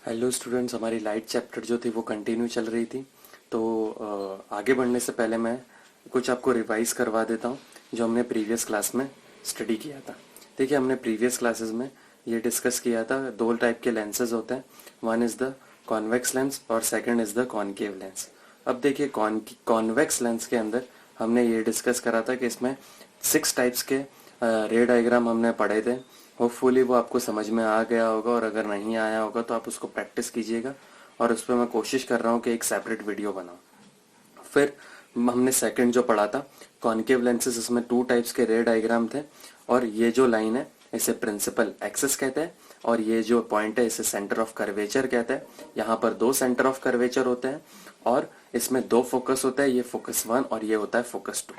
Hello students, हमारी light chapter जो थी वो कंटिन्यू चल रही थी। तो आगे बढ़ने से पहले मैं कुछ आपको रिवाइज करवा देता हूँ जो हमने प्रीवियस क्लास में स्टडी किया था। देखिए, हमने प्रीवियस क्लासेस में ये डिस्कस किया था, दो टाइप के लेंसेज होते हैं। One is the convex lens और second is the concave lens. अब देखिए, कॉन्वेक्स लेंस के अंदर हमने ये डिस्कस करा था कि इसमें 6 टाइप्स के रे डायग्राम हमने पढ़े थे। होपफुली वो आपको समझ में आ गया होगा, और अगर नहीं आया होगा तो आप उसको प्रैक्टिस कीजिएगा, और उस पर मैं कोशिश कर रहा हूँ कि एक सेपरेट वीडियो बनाऊँ। फिर हमने सेकंड जो पढ़ा था कॉनकेव लेंसेज, इसमें 2 टाइप्स के रे डायग्राम थे, और ये जो लाइन है इसे प्रिंसिपल एक्सिस कहते हैं, और ये जो पॉइंट है इसे सेंटर ऑफ कर्वेचर कहते हैं। यहाँ पर 2 सेंटर ऑफ कर्वेचर होते हैं और इसमें 2 फोकस होता है, ये फोकस 1 और ये होता है फोकस 2।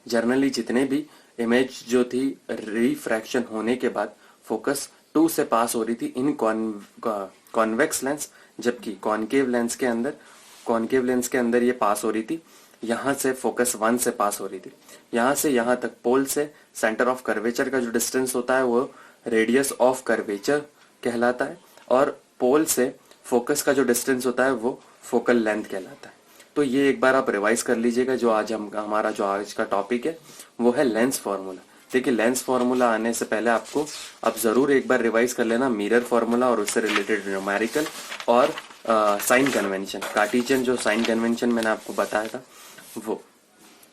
जनरली जितने भी इमेज जो थी रिफ्रैक्शन होने के बाद फोकस 2 से पास हो रही थी इन कॉन्वेक्स लेंस, जबकि कॉनकेव लेंस के अंदर ये पास हो रही थी यहाँ से फोकस 1 से पास हो रही थी। यहाँ से यहाँ तक पोल से सेंटर ऑफ कर्वेचर का जो डिस्टेंस होता है वो रेडियस ऑफ कर्वेचर कहलाता है, और पोल से फोकस का जो डिस्टेंस होता है वो फोकल लेंथ कहलाता है। तो ये एक बार आप रिवाइज कर लीजिएगा। जो आज हमारा जो आज का टॉपिक है वो है लेंस फॉर्मूला। देखिए, लेंस फॉर्मूला आने से पहले आपको अब जरूर एक बार रिवाइज कर लेना मिरर फॉर्मूला और उससे रिलेटेड न्यूमेरिकल और साइन कन्वेंशन, कार्टेशियन जो साइन कन्वेंशन मैंने आपको बताया था वो।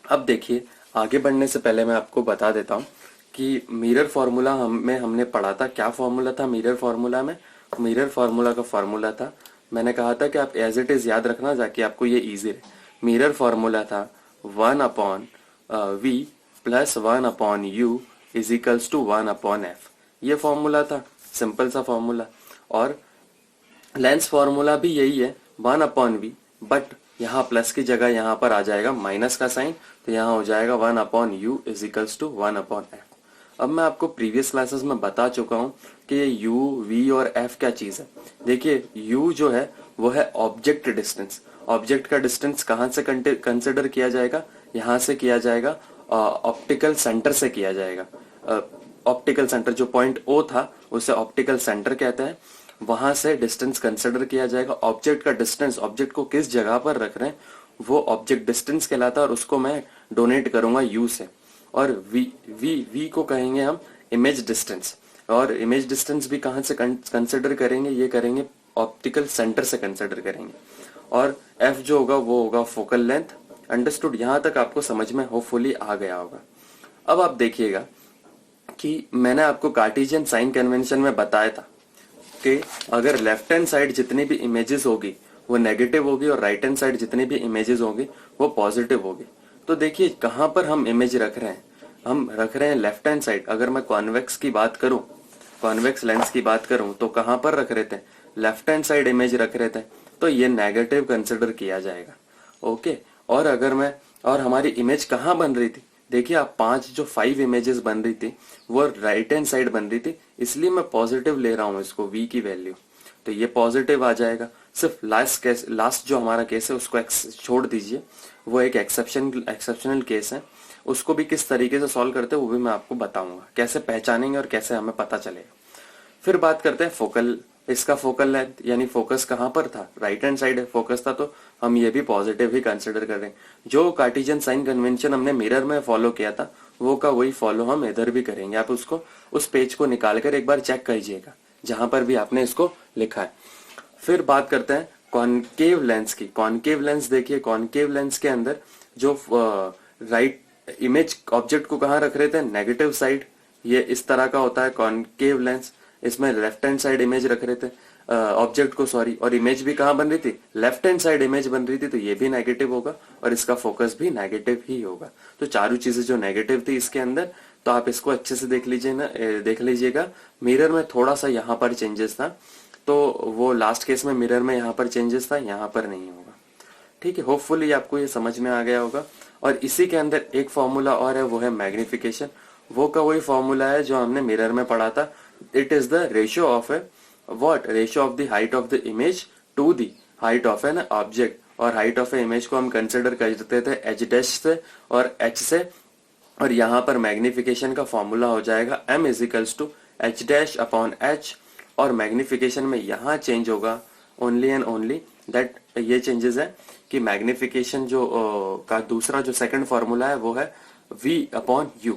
अब देखिए, आगे बढ़ने से पहले मैं आपको बता देता हूँ कि मिरर फॉर्मूला हमने पढ़ा था। क्या फॉर्मूला था मिरर फॉर्मूला में? मिरर फॉर्मूला का फॉर्मूला था, मैंने कहा था कि आप एज इट इज याद रखना ताकि आपको ये इजी रहे। मिरर फॉर्मूला था 1/v plus 1/u is equals to 1/f। ये फॉर्मूला था, सिंपल सा फॉर्मूला। और लेंस फॉर्मूला भी यही है 1/v, बट यहाँ प्लस की जगह यहाँ पर आ जाएगा माइनस का साइन, तो यहाँ हो जाएगा 1/u is equals to 1/f। अब मैं आपको प्रीवियस क्लासेस में बता चुका हूँ कि ये u, v और f क्या चीज है। देखिए, u जो है वो है ऑब्जेक्ट डिस्टेंस। ऑब्जेक्ट का डिस्टेंस कहाँ से कंसिडर किया जाएगा? यहाँ से किया जाएगा, ऑप्टिकल सेंटर से किया जाएगा। ऑप्टिकल सेंटर जो पॉइंट O था उसे ऑप्टिकल सेंटर कहते हैं, वहां से डिस्टेंस कंसिडर किया जाएगा। ऑब्जेक्ट का डिस्टेंस, ऑब्जेक्ट को किस जगह पर रख रहे हैं वो ऑब्जेक्ट डिस्टेंस कहलाता है, और उसको मैं डोनेट करूंगा u से। और v को कहेंगे हम इमेज डिस्टेंस, और इमेज डिस्टेंस भी कहां से कंसिडर करेंगे? ये करेंगे ऑप्टिकल सेंटर से कंसिडर करेंगे। और f जो होगा वो होगा फोकल लेंथ। अंडरस्टूड? यहां तक आपको समझ में होपफुली आ गया होगा। अब आप देखिएगा कि मैंने आपको कार्टेशियन साइन कन्वेंशन में बताया था कि अगर लेफ्ट हैंड साइड जितनी भी इमेजेस होगी वो नेगेटिव होगी और राइट हैंड साइड जितनी भी इमेजेस होगी वो पॉजिटिव होगी। तो देखिए, कहां पर हम इमेज रख रहे हैं? हम रख रहे हैं लेफ्ट हैंड साइड। अगर मैं कॉन्वेक्स की बात करूं, कॉन्वेक्स लेंस की बात करूं, तो कहां पर रख रहे थे? लेफ्ट हैंड साइड इमेज रख रहे थे, तो ये नेगेटिव कंसिडर किया जाएगा। ओके। और हमारी इमेज कहां बन रही थी? देखिए, आप 5 इमेजेस बन रही थी वो राइट हैंड साइड बन रही थी, इसलिए मैं पॉजिटिव ले रहा हूं इसको, v की वैल्यू, तो ये पॉजिटिव आ जाएगा। सिर्फ लास्ट जो हमारा केस है उसको छोड़ दीजिए, वो एक एक्सेप्शनल केस है। उसको भी किस तरीके से सॉल्व करते हैं वो भी मैं आपको बताऊंगा, कैसे पहचानेंगे और कैसे हमें पता चलेगा। फिर बात करते हैं फोकल, इसका फोकल लेंथ, यानी फोकस कहां पर था? राइट हैंड साइड फोकस था, तो हम ये भी पॉजिटिव ही कंसिडर कर रहे हैं। जो कार्टेशियन साइन कन्वेंशन हमने मिरर में फॉलो किया था वो का वही फॉलो हम इधर भी करेंगे। आप उसको उस पेज को निकाल कर एक बार चेक कीजिएगा जहां पर भी आपने इसको लिखा है। फिर बात करते हैं कॉनकेव लेंस की। कॉनकेव लेंस, देखिए कॉनकेव लेंस के अंदर जो राइट इमेज ऑब्जेक्ट को कहां रख रहे थे? Negative side. ये इस तरह का होता है कॉनकेव लेंस। इसमें लेफ्ट हैंड साइड इमेज रख रहे थे ऑब्जेक्ट को, सॉरी, और इमेज भी कहां बन रही थी? लेफ्ट हैंड साइड इमेज बन रही थी, तो ये भी नेगेटिव होगा और इसका फोकस भी नेगेटिव ही होगा। तो चारों चीजें जो नेगेटिव थी इसके अंदर, तो आप इसको अच्छे से देख लीजिएगा। मिरर में थोड़ा सा यहाँ पर चेंजेस था, तो वो लास्ट केस में मिरर में यहाँ पर चेंजेस था, यहाँ पर नहीं होगा। ठीक है, होपफुली आपको ये समझ में आ गया होगा। और इसी के अंदर एक फॉर्मूला और है, वो है मैग्निफिकेशन। वो का वही फॉर्मूला है जो हमने मिरर में पढ़ा था। It is the ratio of ratio of the height of the image to the height of an object. और हाइट ऑफ ए इमेज को हम कंसिडर करते थे h डैश से और h से, और यहाँ पर मैग्निफिकेशन का फॉर्मूला हो जाएगा m is equals to h dash upon h, और मैग्निफिकेशन में यहाँ चेंज होगा ओनली एंड ओनली दैट ये चेंजेस है कि मैग्निफिकेशन जो का दूसरा जो सेकंड फॉर्मूला है वो है v अपॉन u।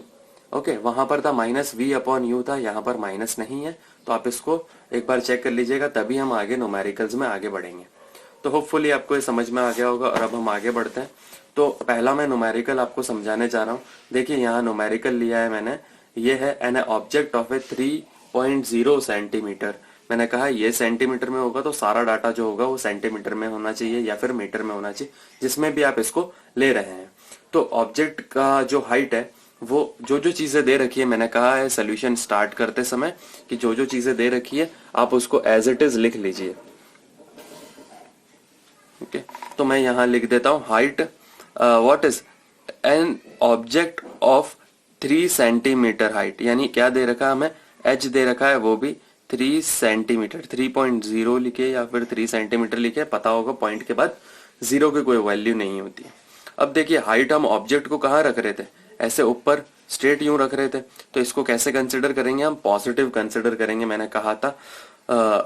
ओके, वहां पर था माइनस v अपॉन u था, यहाँ पर माइनस नहीं है, तो आप इसको एक बार चेक कर लीजिएगा, तभी हम आगे न्यूमेरिकल्स में आगे बढ़ेंगे। तो होपफुली आपको ये समझ में आ गया होगा और अब हम आगे बढ़ते हैं। तो पहला मैं न्यूमेरिकल आपको समझाने जा रहा हूँ। देखिए यहाँ न्यूमेरिकल लिया है मैंने, ये है an object of A 3.0 centimetre. मैंने कहा ये सेंटीमीटर में होगा तो सारा डाटा जो होगा वो सेंटीमीटर में होना चाहिए या फिर मीटर में होना चाहिए, जिसमें भी आप इसको ले रहे हैं। तो ऑब्जेक्ट का जो हाइट है वो जो जो चीजें दे रखी है, मैंने कहा है सोल्यूशन स्टार्ट करते समय कि जो जो चीजें दे रखी है आप उसको एज इट इज लिख लीजिए। ओके, तो मैं यहां लिख देता हूं height what is an object of 3 centimetre height, यानी क्या दे रखा है हमें, एच दे रखा है वो भी 3 सेंटीमीटर, 3.0 लिखे या फिर 3 सेंटीमीटर लिखे, पता होगा पॉइंट के बाद जीरो की कोई वैल्यू नहीं होती। अब देखिए हाइट हम ऑब्जेक्ट को कहाँ रख रहे थे, ऐसे ऊपर स्ट्रेट यूं रख रहे थे, तो इसको कैसे कंसिडर करेंगे हम, पॉजिटिव कंसिडर करेंगे। मैंने कहा था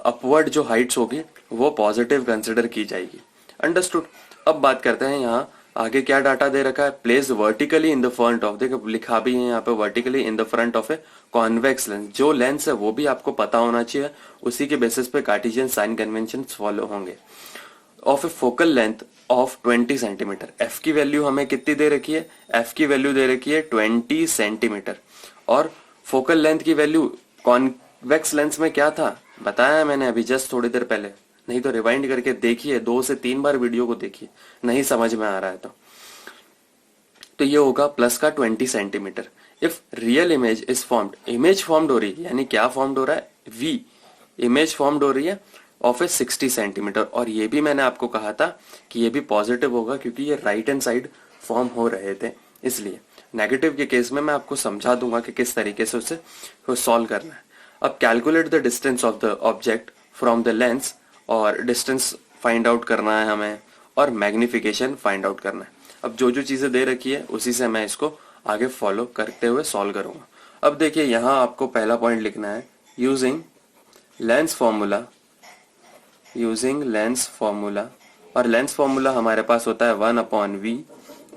अपवर्ड जो हाइट्स होगी वो पॉजिटिव कंसिडर की जाएगी। अंडरस्टूड। अब बात करते हैं यहाँ आगे क्या डाटा दे रखा है, place vertically in the front of, देखो लिखा भी है यहाँ पे vertically in the front of a convex lens. जो लेंस है वो भी आपको पता होना चाहिए, उसी के बेसिस पे कार्टेशियन साइन कन्वेंशन फॉलो होंगे। Of A focal length of 20 centimetre, F की वैल्यू हमें कितनी दे रखी है, एफ की वैल्यू दे रखी है 20 सेंटीमीटर। और फोकल लेंथ की वैल्यू कॉन्वेक्स लेंस में क्या था बताया मैंने अभी जस्ट थोड़ी देर पहले, नहीं तो रिवाइंड करके देखिए, 2 से 3 बार वीडियो को देखिए, नहीं समझ में आ रहा है तो ये होगा प्लस का 20 centimetre. If real image is formed, image formed हो रही है, यानी क्या फॉर्म्ड हो रहा है, वी इमेज फॉर्म्ड हो रही है ऑफ ए 60 सेंटीमीटर। और ये भी मैंने आपको कहा था कि ये भी पॉजिटिव होगा क्योंकि ये राइट हैंड साइड फॉर्म हो रहे थे, इसलिए नेगेटिव के केस में मैं आपको समझा दूंगा कि किस तरीके से उसे सॉल्व करना है। अब calculate the distance of the object from the lens, और डिस्टेंस फाइंड आउट करना है हमें और मैग्निफिकेशन फाइंड आउट करना है। अब जो जो चीजें दे रखी है उसी से मैं इसको आगे फॉलो करते हुए सॉल्व करूंगा। अब देखिए यहाँ आपको पहला पॉइंट लिखना है, using lens formula, using lens formula, और लेंस फॉर्मूला हमारे पास होता है 1/v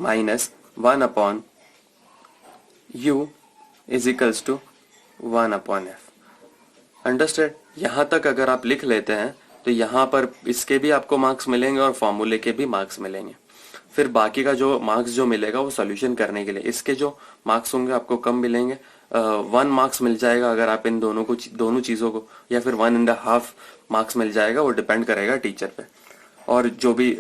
minus 1/u is equals to 1/f। Understand. यहां तक अगर आप लिख लेते हैं तो यहाँ पर इसके भी आपको मार्क्स मिलेंगे और फॉर्मूले के भी मार्क्स मिलेंगे। फिर बाकी का जो मार्क्स जो मिलेगा वो सॉल्यूशन करने के लिए, इसके जो मार्क्स होंगे आपको कम मिलेंगे। 1 मार्क्स मिल जाएगा अगर आप इन दोनों चीजों को, या फिर 1.5 मार्क्स मिल जाएगा, वो डिपेंड करेगा टीचर पे और जो भी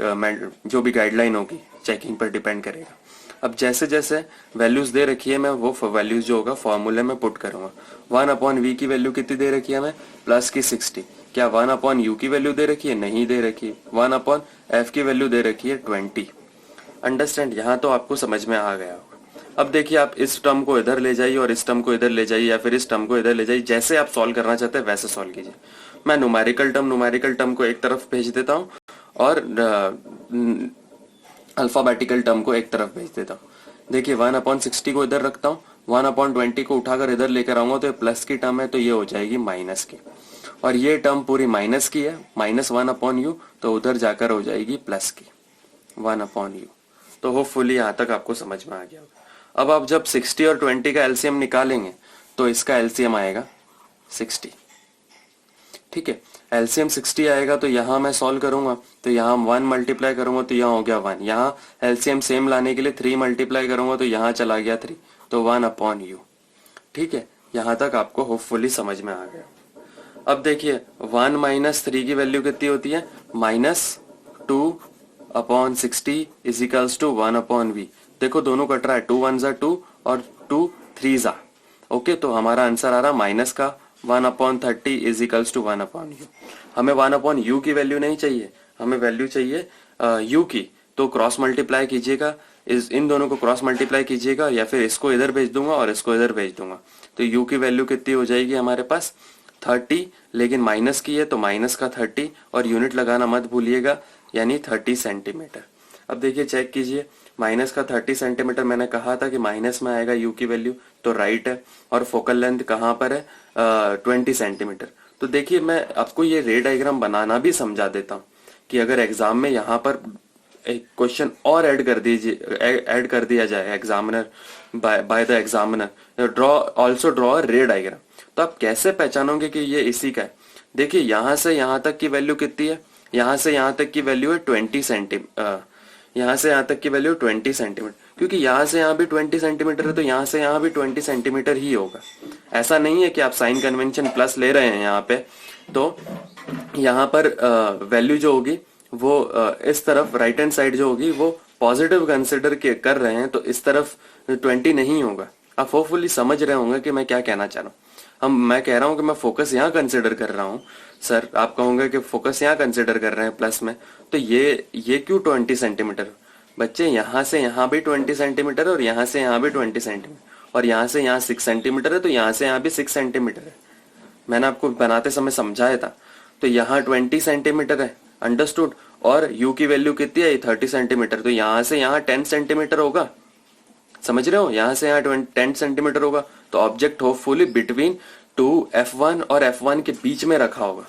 गाइडलाइन होगी चेकिंग पर डिपेंड करेगा। अब जैसे जैसे वैल्यूज दे रखी है मैं वो वैल्यूज जो होगा फॉर्मूले में पुट करूंगा। 1/v की वैल्यू कितनी दे रखी है हमें, प्लस की 60। क्या 1/u की वैल्यू दे रखी है, नहीं दे रखी है। 1/f की वैल्यू दे रखी है 20। अंडरस्टैंड। यहाँ तो आपको समझ में आ गया होगा। अब देखिए आप इस टर्म को इधर ले जाइए और इस टर्म को इधर ले जाइए, या फिर इस टर्म को इधर ले जाइए, जैसे आप सॉल्व करना चाहते हैं वैसे सॉल्व कीजिए। मैं न्यूमेरिकल टर्म को एक तरफ भेज देता हूँ और अल्फाबेटिकल टर्म को एक तरफ भेज देता हूँ। देखिए 1/60 को इधर रखता हूँ, 1/20 को उठाकर इधर लेकर आऊंगा तो ये प्लस की टर्म है तो ये हो जाएगी माइनस की, और ये टर्म पूरी माइनस की है, माइनस 1/u, तो उधर जाकर हो जाएगी प्लस की 1/u। तो होपफुली यहाँ तक आपको समझ में आ गया होगा। अब आप जब 60 और 20 का एलसीएम निकालेंगे तो इसका एलसीएम आएगा 60। ठीक है, एलसीएम 60 आएगा तो यहाँ मैं सॉल्व करूंगा तो यहाँ 1 मल्टीप्लाई करूंगा तो यहाँ हो गया 1। यहाँ एलसीएम सेम लाने के लिए 3 मल्टीप्लाई करूंगा तो यहाँ चला गया 3, तो 1/u। ठीक है, यहाँ तक आपको होपफुली समझ में आ गया। अब देखिए 1 माइनस 3 की वैल्यू कितनी होती है, -2/60 इज इक्वल्स टू 1/v। देखो दोनों कट रहा है, 2 1 जा 2 और 2 3 जा। ओके, तो हमारा आंसर आ रहा माइनस का 1/30 इज इक्वल्स टू 1/u। हमें 1/u की वैल्यू नहीं चाहिए, हमें वैल्यू चाहिए u की। तो क्रॉस मल्टीप्लाई कीजिएगा, इन दोनों को क्रॉस मल्टीप्लाई कीजिएगा, या फिर इसको इधर भेज दूंगा और इसको इधर भेज दूंगा। तो u की वैल्यू कितनी हो जाएगी हमारे पास 30, लेकिन माइनस की है तो माइनस का 30, और यूनिट लगाना मत भूलिएगा, यानी 30 सेंटीमीटर। अब देखिए चेक कीजिए, माइनस का 30 सेंटीमीटर, मैंने कहा था कि माइनस में आएगा u की वैल्यू, तो राइट है। और फोकल लेंथ कहाँ पर है 20 सेंटीमीटर, तो देखिए मैं आपको ये रे डायग्राम बनाना भी समझा देता हूँ कि अगर एग्जाम में यहाँ पर एक क्वेश्चन और ऐड कर दिया जाए examiner by the examiner, draw रे डायग्राम, तो आप कैसे पहचानोगे कि ये इसी का है। देखिए यहां से यहां तक की वैल्यू कितनी है, यहां से यहां तक की वैल्यू है 20 सेंटीमीटर, यहां से यहां तक की वैल्यू 20 सेंटीमीटर, क्योंकि यहां से यहां भी 20 सेंटीमीटर है तो यहां से यहां भी 20 सेंटीमीटर ही होगा। ऐसा नहीं है कि आप साइन कन्वेंशन प्लस ले रहे हैं यहाँ पे तो यहाँ पर वैल्यू जो होगी वो इस तरफ राइट हैंड साइड जो होगी वो पॉजिटिव कंसिडर कर रहे हैं तो इस तरफ 20 नहीं होगा। आप होपफुली समझ रहे होंगे कि मैं क्या कहना चाह रहा हूँ। मैं कह रहा हूँ कि मैं फोकस यहाँ कंसिडर कर रहा हूँ, सर आप कहोगे कि फोकस यहाँ कंसिडर कर रहे हैं प्लस में, तो ये क्यों 20 सेंटीमीटर। बच्चे यहाँ से यहाँ भी 20 सेंटीमीटर और यहाँ से यहाँ भी 20 सेंटीमीटर और यहाँ से यहाँ 6 सेंटीमीटर है तो यहाँ से यहाँ भी 6 सेंटीमीटर है। मैंने आपको बनाते समय समझाया था। तो यहाँ 20 सेंटीमीटर है, अंडरस्टूड, और u की वैल्यू कितनी है 30 सेंटीमीटर, तो यहाँ से यहाँ 10 सेंटीमीटर होगा। समझ रहे हो, यहाँ से यहाँ 10 सेंटीमीटर होगा तो ऑब्जेक्ट होपफुली बिटवीन 2f1 और f1 के बीच में रखा होगा,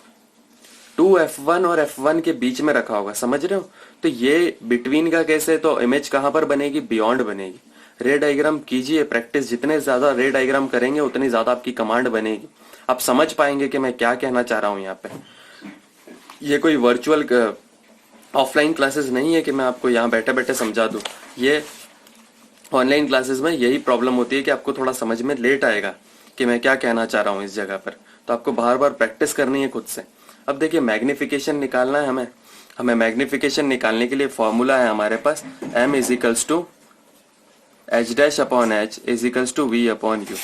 2f1 और f1 के बीच में रखा होगा। समझ रहे हो, तो ये बिटवीन का कैसे, तो इमेज कहां पर बनेगी, बियॉन्ड बनेगी। रे डायग्राम कीजिए प्रैक्टिस, जितने ज्यादा रे डायग्राम करेंगे उतनी ज्यादा आपकी कमांड बनेगी, आप समझ पाएंगे कि मैं क्या कहना चाह रहा हूं। यहाँ पे ये कोई वर्चुअल ऑफलाइन क्लासेस नहीं है कि मैं आपको यहाँ बैठे बैठे समझा दूं। ये ऑनलाइन क्लासेस में यही प्रॉब्लम होती है कि आपको थोड़ा समझ में लेट आएगा कि मैं क्या कहना चाह रहा हूँ इस जगह पर, तो आपको बार बार प्रैक्टिस करनी है खुद से। अब देखिए मैग्निफिकेशन निकालना है हमें मैग्निफिकेशन निकालने के लिए फॉर्मूला है हमारे पास m is equals to H dash upon h is equals to v upon u.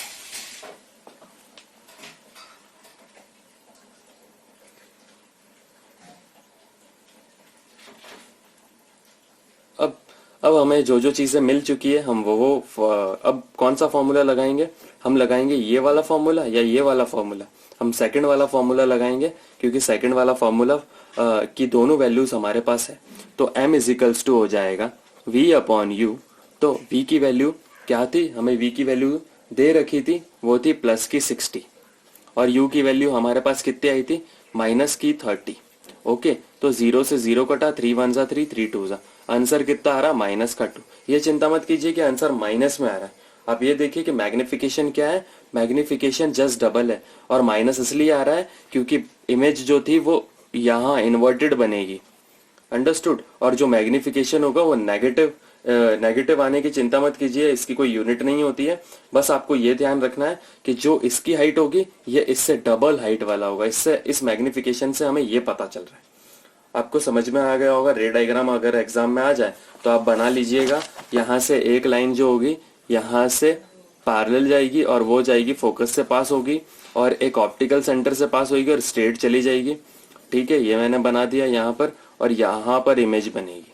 अब हमें जो जो चीजें मिल चुकी है हम वो अब कौन सा फॉर्मूला लगाएंगे, हम लगाएंगे ये वाला फॉर्मूला या ये वाला फॉर्मूला। हम सेकंड वाला फॉर्मूला लगाएंगे क्योंकि सेकंड वाला फॉर्मूला की दोनों वैल्यूज हमारे पास है। तो m इज इक्वल्स टू हो जाएगा v अपॉन यू। तो v की वैल्यू क्या थी, हमें v की वैल्यू दे रखी थी, वो थी प्लस की 60 और u की वैल्यू हमारे पास कितनी आई थी, माइनस की 30। ओके, तो 0 से 0 कटा, 3 1 जा 3, 3 2 जा, आंसर कितना आ रहा, माइनस का 2। ये चिंता मत कीजिए कि आंसर माइनस में आ रहा है। आप ये देखिए कि मैग्निफिकेशन क्या है, मैग्निफिकेशन जस्ट डबल है और माइनस इसलिए आ रहा है क्योंकि इमेज जो थी वो यहाँ इन्वर्टेड बनेगी, अंडरस्टूड। और जो मैग्निफिकेशन होगा वो नेगेटिव आने की चिंता मत कीजिए, इसकी कोई यूनिट नहीं होती है। बस आपको ये ध्यान रखना है कि जो इसकी हाइट होगी ये इससे डबल हाइट वाला होगा। इससे इस मैग्निफिकेशन से हमें ये पता चल रहा है। आपको समझ में आ गया होगा। रे डायग्राम अगर एग्जाम में आ जाए तो आप बना लीजिएगा। यहाँ से एक लाइन जो होगी यहाँ से पैरेलल जाएगी और वो जाएगी फोकस से पास होगी और एक ऑप्टिकल सेंटर से पास होगी और स्ट्रेट चली जाएगी। ठीक है, ये मैंने बना दिया यहाँ पर और यहाँ पर इमेज बनेगी।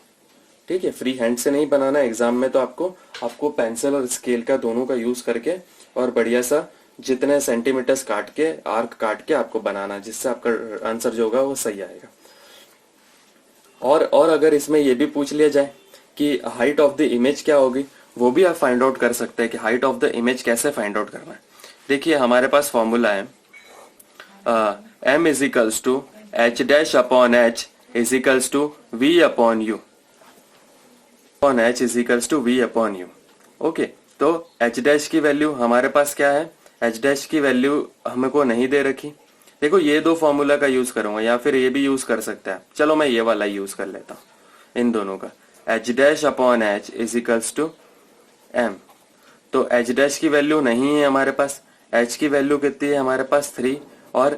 ठीक है, फ्री हैंड से नहीं बनाना एग्जाम में, तो आपको पेंसिल और स्केल का दोनों का यूज करके और बढ़िया सा जितने सेंटीमीटर्स काट के आर्क काट के आपको बनाना, जिससे आपका आंसर जो होगा वो सही आएगा। और अगर इसमें ये भी पूछ लिया जाए कि हाइट ऑफ द इमेज क्या होगी, वो भी आप फाइंड आउट कर सकते हैं कि हाइट ऑफ द इमेज कैसे फाइंड आउट करना है। देखिए हमारे पास फॉर्मूला है m is equals to H dash upon h is equals to v upon u, upon h is equals to v upon u. Okay, तो एच डैश की value हमारे पास क्या है, एच डैश की वैल्यू हमको नहीं दे रखी। देखो ये दो फॉर्मूला का यूज करूंगा या फिर ये भी यूज कर सकते हैं। चलो मैं ये वाला यूज कर लेता हूँ इन दोनों का, h dash upon h is equals to m. तो एच डैश की वैल्यू नहीं है हमारे पास, एच की वैल्यू कितनी है हमारे पास 3 और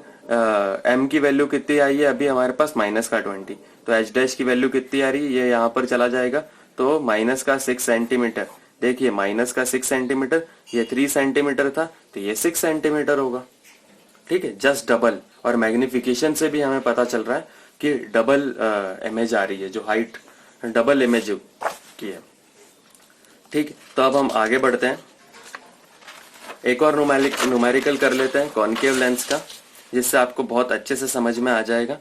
एम की वैल्यू कितनी आई है अभी हमारे पास माइनस का 20। तो एच डैश की वैल्यू कितनी आ रही है, ये यहाँ पर चला जाएगा तो माइनस का 6 सेंटीमीटर। देखिए माइनस का 6 सेंटीमीटर, ये 3 सेंटीमीटर था तो ये 6 सेंटीमीटर होगा। ठीक है, जस्ट डबल। और मैग्निफिकेशन से भी हमें पता चल रहा है कि डबल इमेज आ रही है, जो हाइट डबल इमेज की है। ठीक, तो अब हम आगे बढ़ते हैं, एक और न्यूमेरिकल कर लेते हैं कॉनकेव लेंस का, जिससे आपको बहुत अच्छे से समझ में आ जाएगा।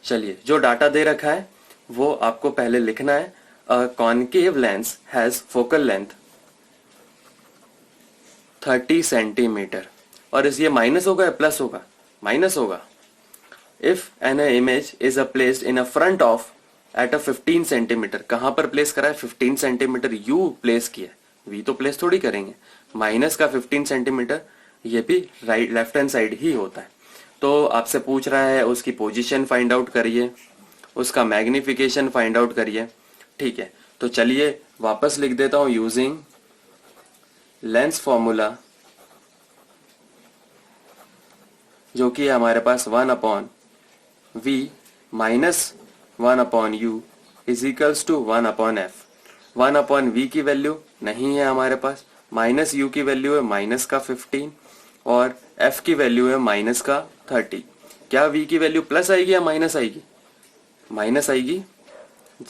चलिए, जो डाटा दे रखा है वो आपको पहले लिखना है। Concave lens has focal length 30 centimetre. और इस ये माइनस होगा या प्लस होगा? माइनस होगा। If an image is a placed in a front of at a 15 centimetre, कहां पर प्लेस करा है? 15 सेंटीमीटर यू प्लेस किया, वी तो प्लेस थोड़ी करेंगे। माइनस का 15 सेंटीमीटर, ये भी राइट लेफ्ट हैंड साइड ही होता है। तो आपसे पूछ रहा है उसकी पोजीशन फाइंड आउट करिए, उसका मैग्निफिकेशन फाइंड आउट करिए। ठीक है, तो चलिए वापस लिख देता हूं, यूजिंग लेंस फॉर्मूला, जो कि है हमारे पास 1/v minus 1/u is equals to 1/f। 1/v की वैल्यू नहीं है हमारे पास, माइनस u की वैल्यू है माइनस का 15 और f की वैल्यू है माइनस का 30। क्या v की वैल्यू प्लस आएगी या माइनस आएगी? माइनस आएगी,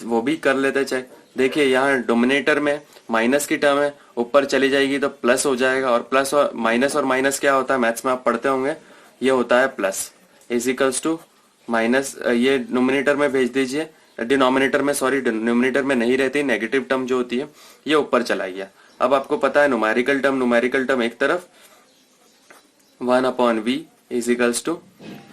वो भी कर लेते चेक। देखिए यहाँ डोमिनेटर में माइनस की टर्म है, ऊपर चली जाएगी तो प्लस हो जाएगा, और प्लस और माइनस क्या होता है, मैथ्स में आप पढ़ते होंगे, ये होता है plus is equals to minus. ये नोमिनेटर में भेज दीजिए, डिनोमिनेटर में, सॉरी डिनोमिनेटर में नहीं रहती, नेगेटिव टर्म जो होती है ये ऊपर चला गया। अब आपको पता है न्यूमेरिकल टर्म एक तरफ, 1/v is equals to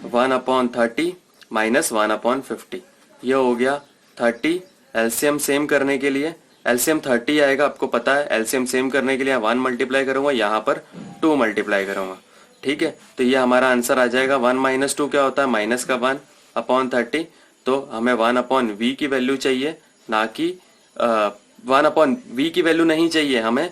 1/30 minus 1/50, ये हो गया 30। एलसीएम सेम करने के लिए एलसीएम 30 आएगा, आपको पता है। एलसीएम सेम करने के लिए 1 मल्टीप्लाई करूंगा, यहाँ पर 2 मल्टीप्लाई करूंगा। ठीक है, तो ये हमारा आंसर आ जाएगा। 1 माइनस 2 क्या होता है? माइनस का 1/30। तो हमें 1/v की वैल्यू चाहिए, ना कि 1/v की वैल्यू नहीं चाहिए, हमें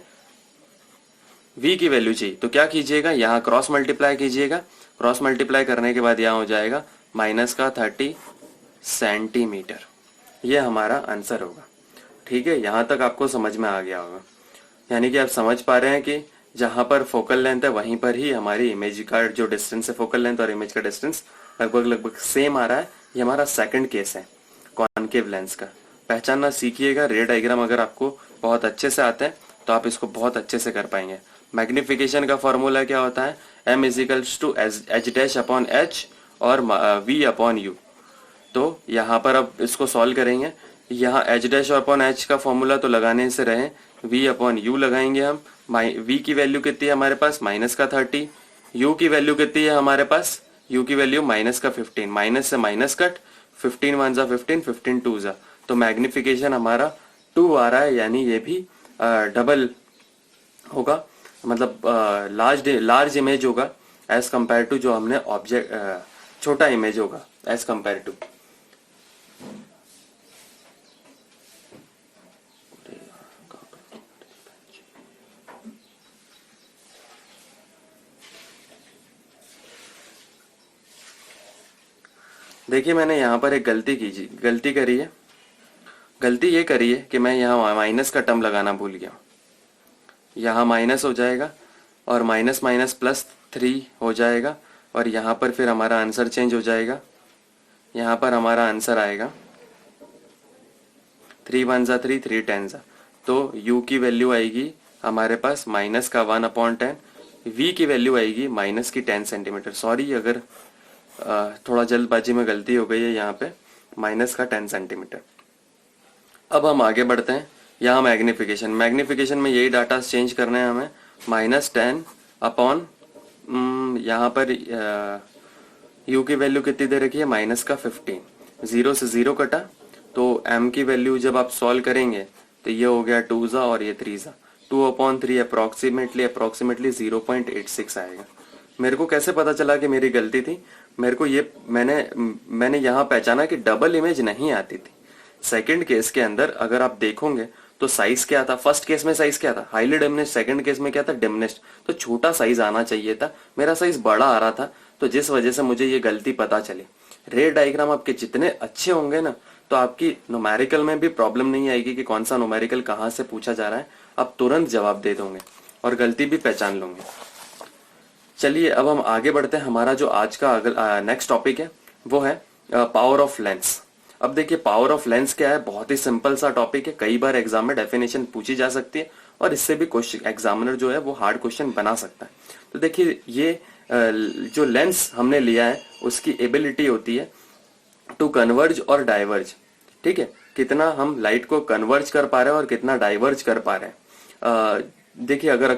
v की वैल्यू चाहिए। तो क्या कीजिएगा, यहाँ क्रॉस मल्टीप्लाई कीजिएगा। क्रॉस मल्टीप्लाई करने के बाद यहाँ हो जाएगा माइनस का 30 सेंटीमीटर, ये हमारा आंसर होगा। ठीक है, यहाँ तक आपको समझ में आ गया होगा, यानी कि आप समझ पा रहे हैं कि जहां पर फोकल लेंथ है वहीं पर ही हमारी इमेज का जो डिस्टेंस है, फोकल लेंथ और इमेज का डिस्टेंस लगभग सेम आ रहा है। ये हमारा सेकंड केस है कॉनकेव लेंस का। पहचानना सीखिएगा। रे डायग्राम अगर आपको बहुत अच्छे से आते हैं तो आप इसको बहुत अच्छे से कर पाएंगे। मैग्निफिकेशन का फॉर्मूला क्या होता है? m is equals to H dash upon H और v अपॉन यू। तो यहाँ पर अब इसको सॉल्व करेंगे। यहाँ एच डैश अपॉन एच का फॉर्मूला तो लगाने से रहे, v अपॉन यू लगाएंगे हम। v की वैल्यू कितनी है हमारे पास? माइनस का 30। u की वैल्यू कितनी है हमारे पास? u की वैल्यू माइनस का 15। माइनस से माइनस कट, 15 1 जा 15, 15 2 जा, तो मैग्निफिकेशन हमारा 2 आ रहा है, यानी ये भी डबल होगा, मतलब लार्ज इमेज होगा एज कंपेयर टू जो हमने ऑब्जेक्ट छोटा इमेज होगा एज कंपेयर टू। देखिए मैंने यहाँ पर एक गलती करी है। गलती ये करी है कि मैं यहाँ माइनस का टर्म लगाना भूल गया। यहाँ माइनस हो जाएगा और माइनस माइनस प्लस 3 हो जाएगा, और यहाँ पर फिर हमारा आंसर चेंज हो जाएगा। यहाँ पर हमारा आंसर आएगा 3 1 जा 3, 3 10 जा, तो u की वैल्यू आएगी हमारे पास माइनस का 1/10, v की वैल्यू आएगी माइनस की 10 सेंटीमीटर। सॉरी अगर थोड़ा जल्दबाजी में गलती हो गई है, यहाँ पे माइनस का 10 सेंटीमीटर। अब हम आगे बढ़ते हैं। यहाँ मैग्निफिकेशन में यही डाटा चेंज करना है हमें। -10 अपॉन यहाँ पर u की वैल्यू कितनी दे रखी है? माइनस का 15। 0 से 0 कटा, तो m की वैल्यू जब आप सॉल्व करेंगे तो ये हो गया 2 जा और ये 3 जा, 2/3 अप्रोक्सीमेटली 0.86 आएगा। मेरे को कैसे पता चला कि मेरी गलती थी? मेरे को ये मैंने यहाँ पहचाना कि डबल इमेज नहीं आती थी। सेकंड केस के अंदर अगर आप देखोगे तो साइज क्या था? फर्स्ट केस में साइज क्या था? Highly diminished. सेकंड केस में क्या था? डिमिनिश्ड। तो छोटा साइज आना चाहिए था, मेरा साइज बड़ा आ रहा था, तो जिस वजह से मुझे ये गलती पता चली। रे डायग्राम आपके जितने अच्छे होंगे ना, तो आपकी न्यूमेरिकल में भी प्रॉब्लम नहीं आएगी कि कौन सा न्यूमेरिकल कहाँ से पूछा जा रहा है, आप तुरंत जवाब दे दोगे और गलती भी पहचान लोगे। चलिए अब हम आगे बढ़ते हैं। हमारा जो आज का नेक्स्ट टॉपिक है वो है पावर ऑफ लेंस। अब देखिए पावर ऑफ लेंस क्या है, बहुत ही सिंपल सा टॉपिक है। कई बार एग्जाम में डेफिनेशन पूछी जा सकती है और इससे भी क्वेश्चन एग्जामिनर जो है वो हार्ड क्वेश्चन बना सकता है। तो देखिए ये जो लेंस हमने लिया है उसकी एबिलिटी होती है टू कन्वर्ज और डाइवर्ज। ठीक है, कितना हम लाइट को कन्वर्ज कर पा रहे हैं और कितना डाइवर्ज कर पा रहे हैं। देखिए अगर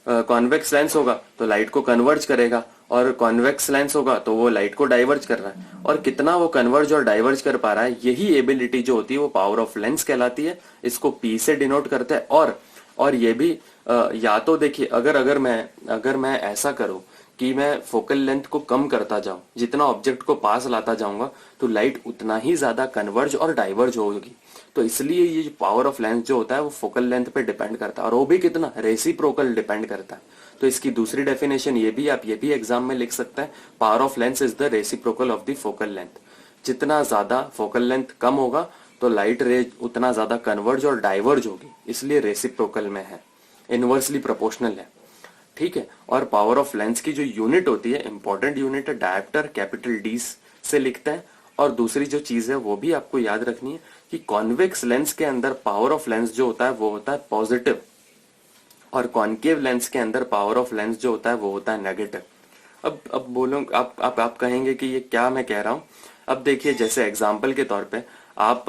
कॉन्वेक्स लेंस होगा तो लाइट को कन्वर्ज करेगा, और कॉन्वेक्स लेंस होगा तो वो लाइट को डाइवर्ज कर रहा है, और कितना वो कन्वर्ज और डाइवर्ज कर पा रहा है, यही एबिलिटी जो होती है वो पावर ऑफ लेंस कहलाती है। इसको P से डिनोट करते हैं। और ये भी या तो देखिए, अगर मैं ऐसा करूं कि मैं फोकल लेंथ को कम करता जाऊं, जितना ऑब्जेक्ट को पास लाता जाऊंगा तो लाइट उतना ही ज्यादा कन्वर्ज और डाइवर्ज होगी। तो इसलिए ये जो पावर ऑफ लेंस जो होता है वो फोकल लेंथ पे डिपेंड करता है, और वो भी कितना, रेसिप्रोकल डिपेंड करता है। तो इसकी दूसरी डेफिनेशन ये भी एग्जाम में लिख सकते हैं, power of lens is the reciprocal of the focal length. जितना ज्यादा फोकल लेंथ कम होगा तो लाइट रे उतना ज्यादा कन्वर्ज और डाइवर्ज होगी, इसलिए रेसिप्रोकल में है, इनवर्सली प्रोपोर्शनल है। ठीक है। और पावर ऑफ लेंस की जो यूनिट होती है, इंपॉर्टेंट यूनिट है, डायप्टर कैपिटल डी से लिखते हैं। और दूसरी जो चीज है वो भी आपको याद रखनी है कि कॉन्वेक्स लेंस के अंदर पावर ऑफ लेंस जो होता है वो होता है पॉजिटिव, और कॉन्केव लेंस के अंदर पावर ऑफ लेंस जो होता है वो होता है नेगेटिव। अब बोलो, आप कहेंगे कि ये क्या मैं कह रहा हूं। अब देखिए, जैसे एग्जाम्पल के तौर पे आप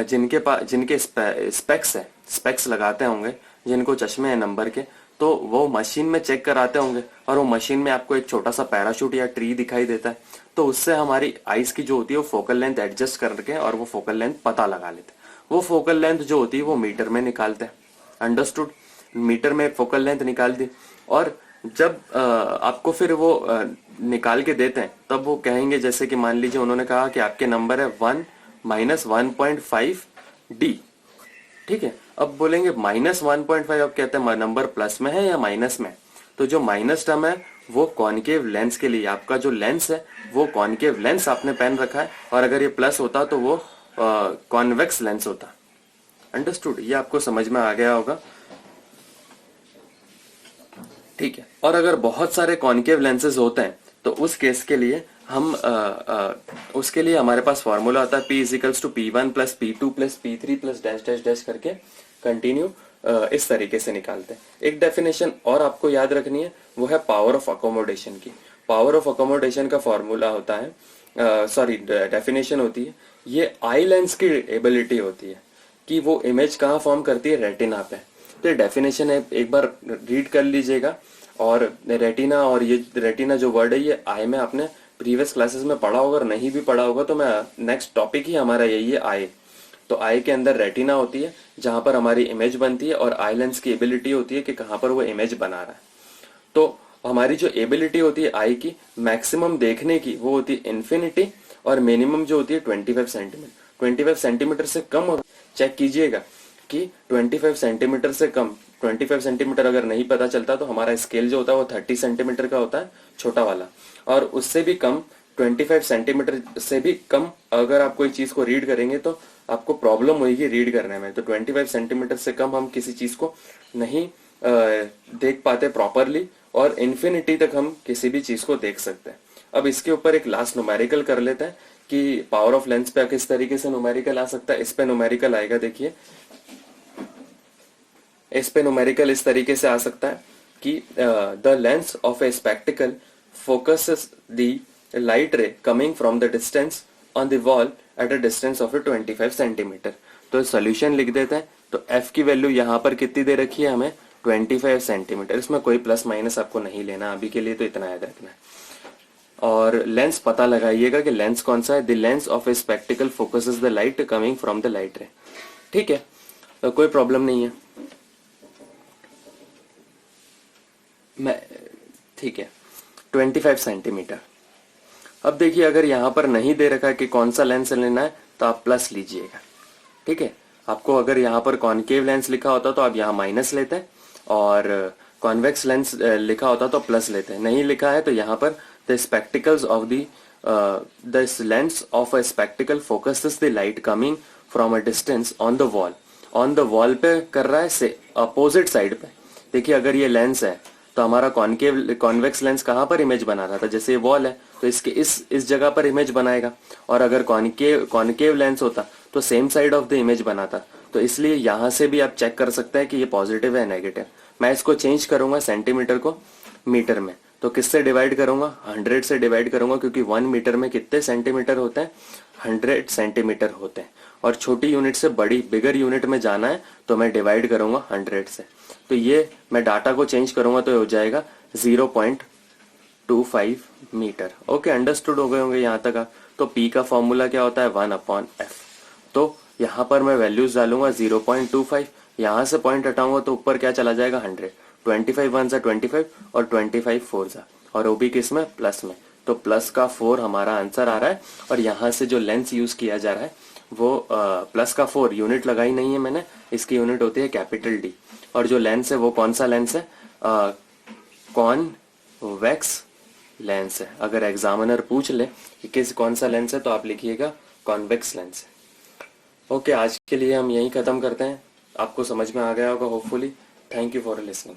जिनके स्पेक्स है, स्पेक्स लगाते होंगे, जिनको चश्मे हैं नंबर के, तो वो मशीन में चेक कराते होंगे, और वो मशीन में आपको एक छोटा सा पैराशूट या ट्री दिखाई देता है, तो उससे हमारी आइस की जो होती है वो फोकल लेंथ एडजस्ट करके और वो फोकल लेंथ पता लगा लेते हैं। वो फोकल लेंथ जो होती है वो मीटर में निकालते हैं। अंडरस्टूड। मीटर में फोकल लेंथ निकाल दी, और जब आपको फिर वो निकाल के देते हैं, तब वो कहेंगे, जैसे कि मान लीजिए उन्होंने कहा कि आपके नंबर है 1 - 1.5 डी। ठीक है। अब बोलेंगे -1.5, अब कहते हैं नंबर प्लस में है या माइनस में। तो जो माइनस टर्म है वो कॉन्केव लेंस के लिए, आपका जो लेंस है वो कॉन्केव लेंस आपने पहन रखा है, और अगर ये प्लस होता तो वो कॉन्वेक्स लेंस होता। अंडरस्टूड। ये आपको समझ में आ गया होगा। ठीक है। और अगर बहुत सारे कॉन्केव लेंसेज होते हैं तो उस केस के लिए हम उसके लिए हमारे पास फॉर्मूला आता है, P = P1 + P2 + P3 + dash dash dash करके कंटिन्यू इस तरीके से निकालते हैं। एक डेफिनेशन और आपको याद रखनी है, वो है पावर ऑफ अकोमोडेशन की। पावर ऑफ अकोमोडेशन का फॉर्मूला होता है, डेफिनेशन होती है, ये आई लेंस की एबिलिटी होती है कि वो इमेज कहाँ फॉर्म करती है, रेटिना पे। तो ये डेफिनेशन है, एक बार रीड कर लीजिएगा। और रेटिना, और ये रेटिना जो वर्ड है ये आई में आपने प्रीवियस क्लासेस में पढ़ा होगा, और नहीं भी पढ़ा होगा तो मैं नेक्स्ट टॉपिक ही हमारा यही है, आई। तो आई के अंदर रेटिना होती है जहां पर हमारी इमेज बनती है, और आई लेंस की एबिलिटी होती है कि कहां पर वो इमेज बना रहा है। तो हमारी जो एबिलिटी होती है आई की, मैक्सिमम देखने की, वो होती है इन्फिनिटी, और मिनिमम जो होती है 25 सेंटीमीटर। 25 सेंटीमीटर से कम चेक कीजिएगा कि 25 सेंटीमीटर से कम, 25 सेंटीमीटर अगर नहीं पता चलता तो हमारा स्केल जो होता है वो 30 सेंटीमीटर का होता है, छोटा वाला। और उससे भी कम, 25 सेंटीमीटर से भी कम अगर आप कोई चीज को रीड करेंगे तो आपको प्रॉब्लम होगी रीड करने में। तो 25 सेंटीमीटर से कम हम किसी चीज को नहीं देख पाते प्रॉपरली, और इन्फिनिटी तक हम किसी भी चीज को देख सकते हैं। अब इसके ऊपर एक लास्ट न्यूमेरिकल कर लेते हैं कि पावर ऑफ लेंस पे किस तरीके से न्यूमेरिकल आ सकता है। इस पे न्यूमेरिकल आएगा, देखिए इस पे न्यूमेरिकल इस तरीके से आ सकता है कि the lens of a spectacle focuses the light ray coming from the distance on the wall at a distance of 25 centimetre. तो सोल्यूशन लिख देते हैं। तो f की वैल्यू यहाँ पर कितनी दे रखी है हमें, 25 सेंटीमीटर। इसमें कोई प्लस माइनस आपको नहीं लेना अभी के लिए, तो इतना याद रखना है। और लेंस पता लगाइएगा कि लेंस कौन सा है, the lens of a spectacle focuses the light coming from the light रे। ठीक है, तो कोई प्रॉब्लम नहीं है। ठीक है, 25 सेंटीमीटर। अब देखिए, अगर यहां पर नहीं दे रखा है कि कौन सा लेंस लेना है तो आप प्लस लीजिएगा। ठीक है, आपको अगर यहाँ पर कॉन्केव लेंस लिखा होता तो आप यहाँ माइनस लेते हैं, और कॉन्वेक्स लेंस लिखा होता तो प्लस लेते हैं। नहीं लिखा है तो यहाँ पर the spectacles of the lens of a spectacled focuses the light coming from a distance on the wall. On the wall पे कर रहा है, से अपोजिट साइड पे। देखिए, अगर ये लेंस है तो हमारा कॉन्वेक्स लेंस कहाँ पर इमेज बना रहा था, जैसे ये वॉल है तो इसके इस जगह पर इमेज बनाएगा। और अगर कॉन्केव लेंस होता तो same side of the image बनाता। तो इसलिए यहां से भी आप चेक कर सकते हैं कि ये पॉजिटिव है नेगेटिव। मैं इसको चेंज करूंगा सेंटीमीटर को मीटर में, तो किससे डिवाइड करूंगा, 100 से डिवाइड करूंगा, क्योंकि 1 मीटर में कितने सेंटीमीटर होते हैं, 100 सेंटीमीटर होते हैं। और छोटी यूनिट से बड़ी बिगर यूनिट में जाना है तो मैं डिवाइड करूंगा 100 से। तो ये मैं डाटा को चेंज करूंगा तो ये हो जाएगा 0.25 मीटर। ओके, अंडरस्टूड हो गए होंगे यहाँ तक आप। तो P का फॉर्मूला क्या होता है 1/f। तो यहाँ पर मैं वैल्यूज डालूंगा 0.25, यहाँ से पॉइंट हटाऊंगा तो ऊपर क्या चला जाएगा 100, 25 1 सा 25 और 25 4 सा, और वो भी किस में, प्लस में। तो प्लस का 4 हमारा आंसर आ रहा है। और यहाँ से जो लेंस यूज किया जा रहा है वो प्लस का 4 यूनिट लगाई नहीं है मैंने, इसकी यूनिट होती है कैपिटल D। और जो लेंस है वो कौन सा लेंस है, कॉन्वेक्स लेंस है। अगर एग्जामिनर पूछ ले कि किस कौन सा लेंस है तो आप लिखिएगा कॉन्वेक्स लेंस है। ओके, आज के लिए हम यहीं ख़त्म करते हैं। आपको समझ में आ गया होगा hopefully. Thank you for listening.